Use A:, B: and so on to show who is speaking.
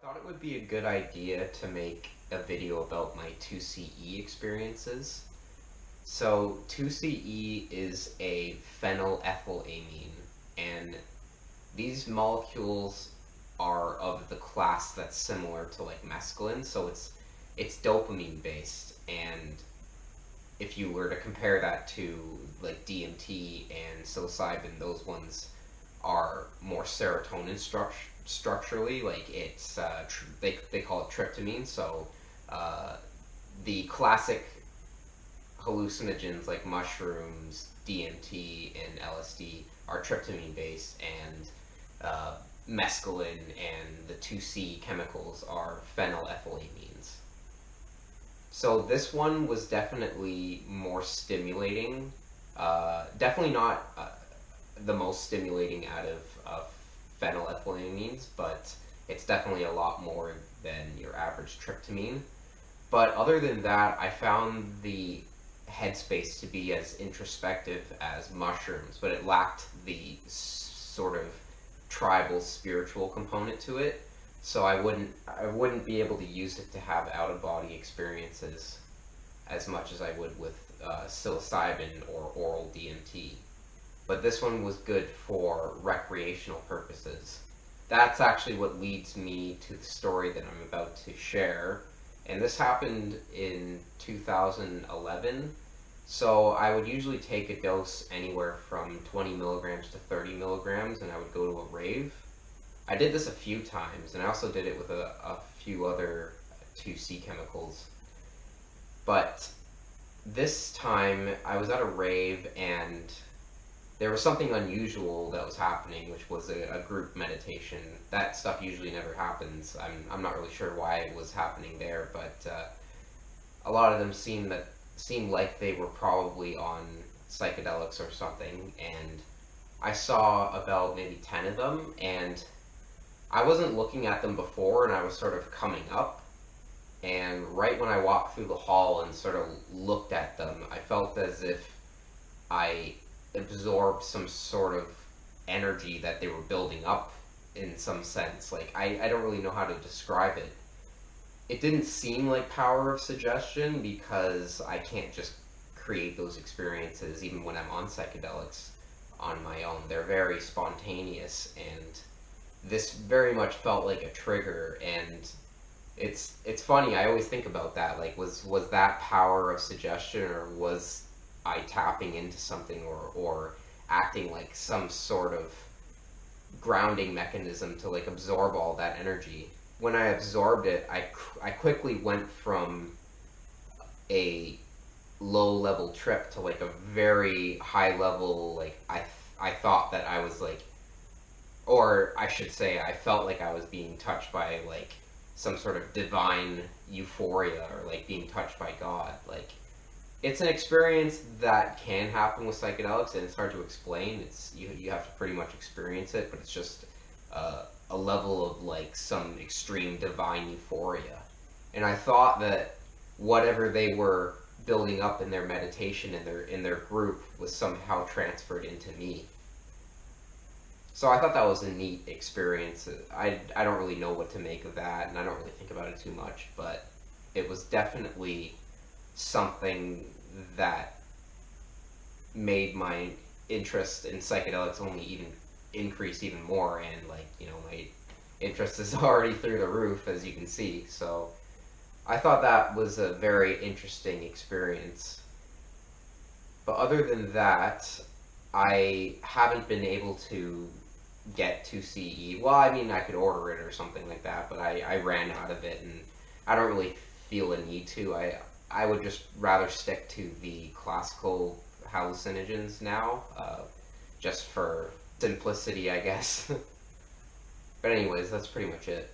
A: Thought it would be a good idea to make a video about my 2CE experiences. So 2CE is a phenylethylamine, and these molecules are of the class that's similar to like mescaline, so it's dopamine based, and if you were to compare that to like DMT and psilocybin, those ones are more serotonin structurally. Like they call it tryptamine. So uh, the classic hallucinogens like mushrooms, DMT, and LSD are tryptamine based, and mescaline and the 2C chemicals are phenylethylamines. So this one was definitely more stimulating. Definitely not the most stimulating out of phenylethylamines, but it's definitely a lot more than your average tryptamine. But other than that, I found the headspace to be as introspective as mushrooms, but it lacked the sort of tribal spiritual component to it. So I wouldn't be able to use it to have out of body experiences as much as I would with psilocybin or oral DMT. But this one was good for recreational purposes. That's actually what leads me to the story that I'm about to share. And this happened in 2011. So I would usually take a dose anywhere from 20 milligrams to 30 milligrams, and I would go to a rave. I did this a few times, and I also did it with a few other 2C chemicals. But this time I was at a rave, and there was something unusual that was happening, which was a group meditation. That stuff usually never happens. I'm not really sure why it was happening there, but a lot of them seemed like they were probably on psychedelics or something. And I saw about maybe 10 of them, and I wasn't looking at them before, and I was sort of coming up. And right when I walked through the hall and sort of looked at them, I felt as if I absorbed some sort of energy that they were building up in some sense. Like, I don't really know how to describe it. It didn't seem like power of suggestion because I can't just create those experiences even when I'm on psychedelics on my own. They're very spontaneous, and this very much felt like a trigger. And it's funny, I always think about that, like was that power of suggestion, or was I tapping into something, or acting like some sort of grounding mechanism to like absorb all that energy. When I absorbed it, I quickly went from a low level trip to like a very high level, like I thought that I was like, or I should say I felt like I was being touched by like some sort of divine euphoria, or like being touched by God. Like, it's an experience that can happen with psychedelics, and it's hard to explain. It's you have to pretty much experience it, but it's just a level of like some extreme divine euphoria. And I thought that whatever they were building up in their meditation, in their group, was somehow transferred into me. So I thought that was a neat experience. I don't really know what to make of that, and I don't really think about it too much, but it was definitely something that made my interest in psychedelics only even increase even more. And like, my interest is already through the roof, as you can see. So I thought that was a very interesting experience. But other than that, I haven't been able to get 2CE. Well, I mean, I could order it or something like that, but I ran out of it, and I don't really feel a need to. I would just rather stick to the classical hallucinogens now, just for simplicity, I guess. But anyways, that's pretty much it.